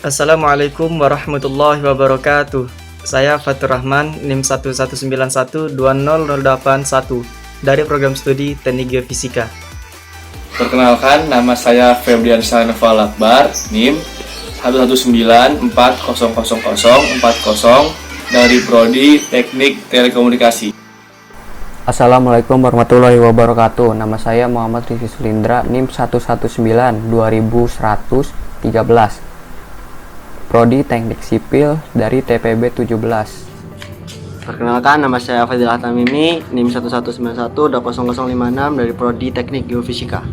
Assalamualaikum warahmatullahi wabarakatuh. Saya Fatur Rahman, NIM 1191200881 dari program studi Teknik Geofisika. Perkenalkan, nama saya Febrian Sanafal Akbar, NIM 119400040 dari Prodi Teknik Telekomunikasi. Assalamualaikum warahmatullahi wabarakatuh. Nama saya Muhammad Rizky Sulindra, NIM 119200113, Prodi Teknik Sipil dari TPB 17. Perkenalkan, nama saya Fadil Tamimi, NIM 119100056 dari Prodi Teknik Geofisika.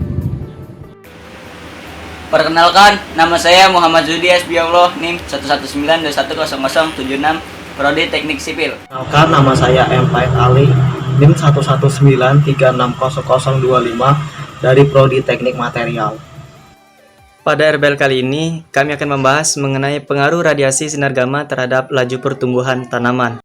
Perkenalkan, nama saya Muhammad Zudi Asbiallah, NIM 119210076, Prodi Teknik Sipil. Perkenalkan, nama saya M. Faid Ali, NIM 119360025 dari Prodi Teknik Material. Pada RBL kali ini, kami akan membahas mengenai pengaruh radiasi sinar gamma terhadap laju pertumbuhan tanaman.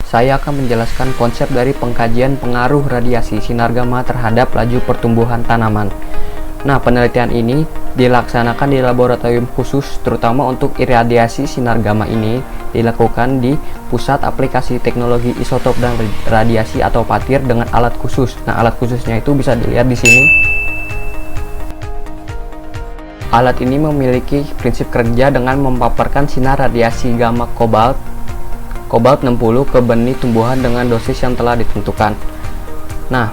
Saya akan menjelaskan konsep dari pengkajian pengaruh radiasi sinar gamma terhadap laju pertumbuhan tanaman. Nah, penelitian ini dilaksanakan di laboratorium khusus, terutama untuk iradiasi sinar gamma ini dilakukan di Pusat Aplikasi Teknologi Isotop dan Radiasi atau PATIR dengan alat khusus. Nah, alat khususnya itu bisa dilihat di sini. Alat ini memiliki prinsip kerja dengan memaparkan sinar radiasi gamma kobalt 60 ke benih tumbuhan dengan dosis yang telah ditentukan. Nah,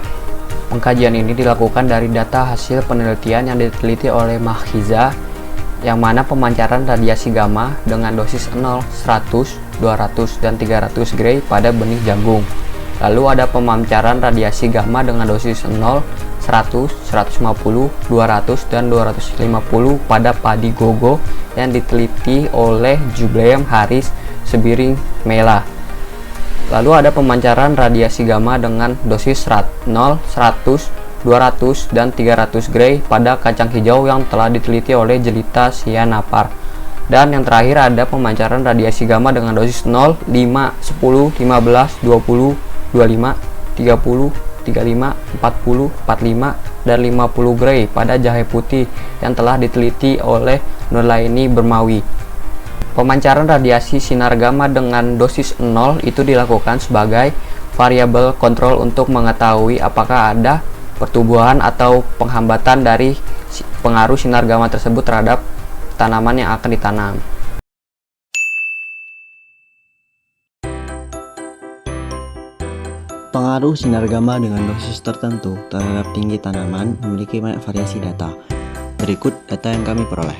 pengkajian ini dilakukan dari data hasil penelitian yang diteliti oleh Mahkiza, yang mana pemancaran radiasi gamma dengan dosis 0, 100, 200, dan 300 Gray pada benih jagung. Lalu ada pemancaran radiasi gamma dengan dosis 0, 100, 150, 200, dan 250 pada padi gogo yang diteliti oleh Jubleem, Haris, Sebiring, Mela. Lalu ada pemancaran radiasi gamma dengan dosis 0, 100, 200, dan 300 Gray pada kacang hijau yang telah diteliti oleh Jelita Sianapar. Dan yang terakhir ada pemancaran radiasi gamma dengan dosis 0, 5, 10, 15, 20, 25, 30, 35, 40, 45, dan 50 Gray pada jahe putih yang telah diteliti oleh Nurlaini Bermawi. Pemancaran radiasi sinar gamma dengan dosis 0 itu dilakukan sebagai variabel kontrol untuk mengetahui apakah ada pertumbuhan atau penghambatan dari pengaruh sinar gamma tersebut terhadap tanaman yang akan ditanam. Pengaruh sinar gamma dengan dosis tertentu terhadap tinggi tanaman memiliki banyak variasi data. Berikut data yang kami peroleh.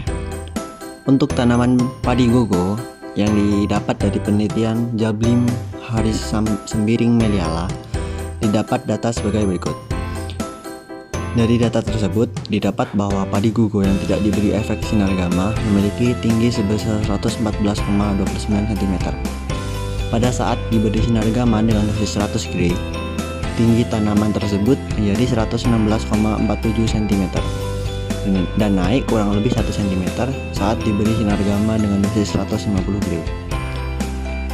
Untuk tanaman padi gogo yang didapat dari penelitian Jablim, Haris, Sembiring, Meliala, didapat data sebagai berikut. Dari data tersebut, didapat bahwa padi gogo yang tidak diberi efek sinar gamma memiliki tinggi sebesar 114,29 cm. Pada saat diberi sinar gamma dengan dosis 100 Gray, tinggi tanaman tersebut menjadi 116,47 cm. Dan naik kurang lebih 1 cm saat diberi sinar gamma dengan dosis 150 Gray.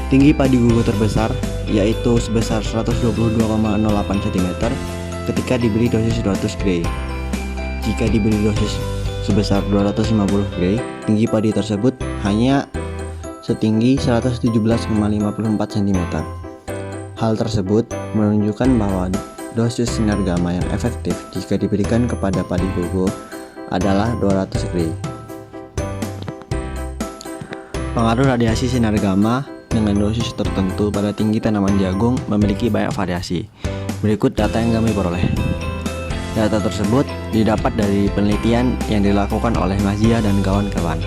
Tinggi padi gogo terbesar yaitu sebesar 122,08 cm ketika diberi dosis 200 Gray. Jika diberi dosis sebesar 250 Gray, tinggi padi tersebut hanya setinggi 117,54 cm. Hal tersebut menunjukkan bahwa dosis sinar gamma yang efektif jika diberikan kepada padi gogo adalah 200 Gray. Pengaruh radiasi sinar gamma dengan dosis tertentu pada tinggi tanaman jagung memiliki banyak variasi. Berikut data yang kami peroleh. Data tersebut didapat dari penelitian yang dilakukan oleh Mazia dan kawan-kawan.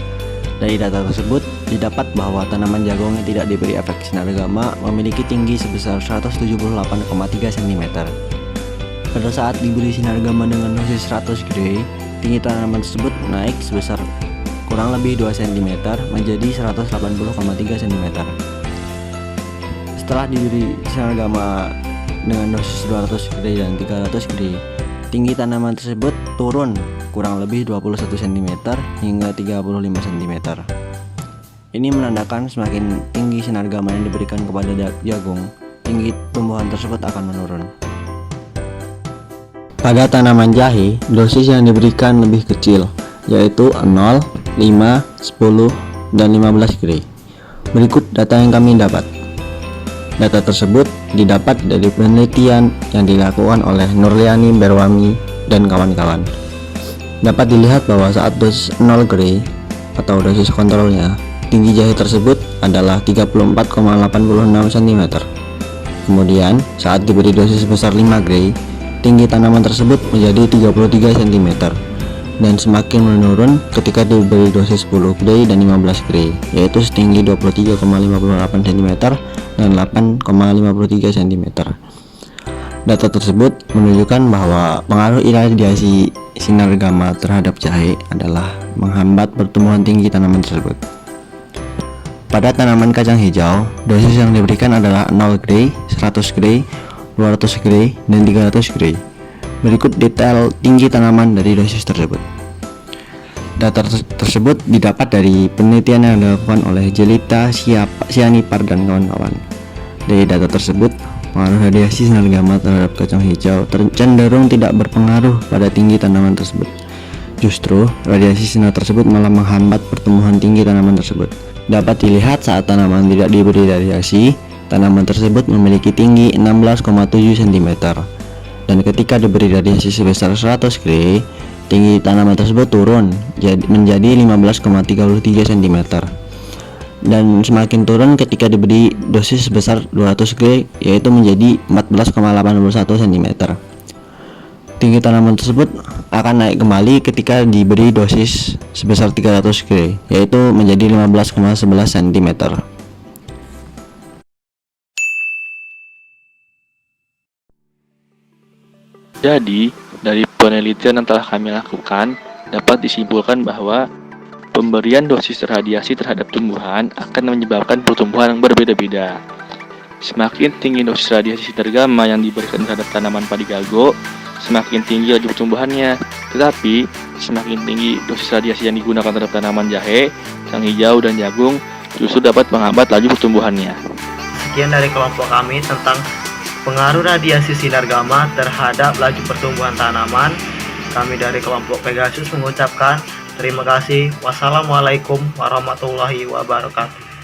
Dari data tersebut didapat bahwa tanaman jagung yang tidak diberi efek sinar gamma memiliki tinggi sebesar 178,3 cm. Pada saat diberi sinar gamma dengan dosis 100 Gray, tinggi tanaman tersebut naik sebesar kurang lebih 2 cm menjadi 180,3 cm. Setelah diberi sinar gamma dengan dosis 200 Gray dan 300 Gray, tinggi tanaman tersebut turun kurang lebih 21 cm hingga 35 cm. Ini menandakan semakin tinggi sinar gamma yang diberikan kepada jagung, tinggi tumbuhan tersebut akan menurun. Pada tanaman jahe, dosis yang diberikan lebih kecil, yaitu 0, 5, 10, dan 15 gray. Berikut data yang kami dapat. Data tersebut didapat dari penelitian yang dilakukan oleh Nurliani Berwami dan kawan-kawan. Dapat dilihat bahwa saat dosis 0 gray atau dosis kontrolnya, tinggi jahe tersebut adalah 34,86 cm. Kemudian, saat diberi dosis sebesar 5 gray, tinggi tanaman tersebut menjadi 33 cm dan semakin menurun ketika diberi dosis 10 gray dan 15 gray, yaitu setinggi 23,58 cm dan 8,53 cm. Data tersebut menunjukkan bahwa pengaruh iradiasi sinar gamma terhadap jahe adalah menghambat pertumbuhan tinggi tanaman tersebut. Pada tanaman kacang hijau, dosis yang diberikan adalah 0 gray, 100 gray, 200 gray, dan 300 gray. Berikut detail tinggi tanaman dari dosis tersebut. Data tersebut didapat dari penelitian yang dilakukan oleh Jelita Sianipar dan kawan-kawan. Dari data tersebut, pengaruh radiasi sinar gamma terhadap kacang hijau cenderung tidak berpengaruh pada tinggi tanaman tersebut. Justru, radiasi sinar tersebut malah menghambat pertumbuhan tinggi tanaman tersebut. Dapat dilihat saat tanaman tidak diberi radiasi, tanaman tersebut memiliki tinggi 16,7 cm. Dan ketika diberi radiasi sebesar 100 gray, tinggi tanaman tersebut turun menjadi 15,33 cm. Dan semakin turun ketika diberi dosis sebesar 200 gray, yaitu menjadi 14,81 cm. Tinggi tanaman tersebut akan naik kembali ketika diberi dosis sebesar 300 gray, yaitu menjadi 15,11 cm. Jadi, dari penelitian yang telah kami lakukan, dapat disimpulkan bahwa pemberian dosis radiasi terhadap tumbuhan akan menyebabkan pertumbuhan yang berbeda-beda. Semakin tinggi dosis radiasi sinar gamma yang diberikan terhadap tanaman padi galgo, semakin tinggi laju pertumbuhannya. Tetapi, semakin tinggi dosis radiasi yang digunakan terhadap tanaman jahe, kacang hijau, dan jagung justru dapat menghambat laju pertumbuhannya. Sekian dari kelompok kami tentang pengaruh radiasi sinar gamma terhadap laju pertumbuhan tanaman. Kami dari kelompok Pegasus mengucapkan terima kasih. Wassalamualaikum warahmatullahi wabarakatuh.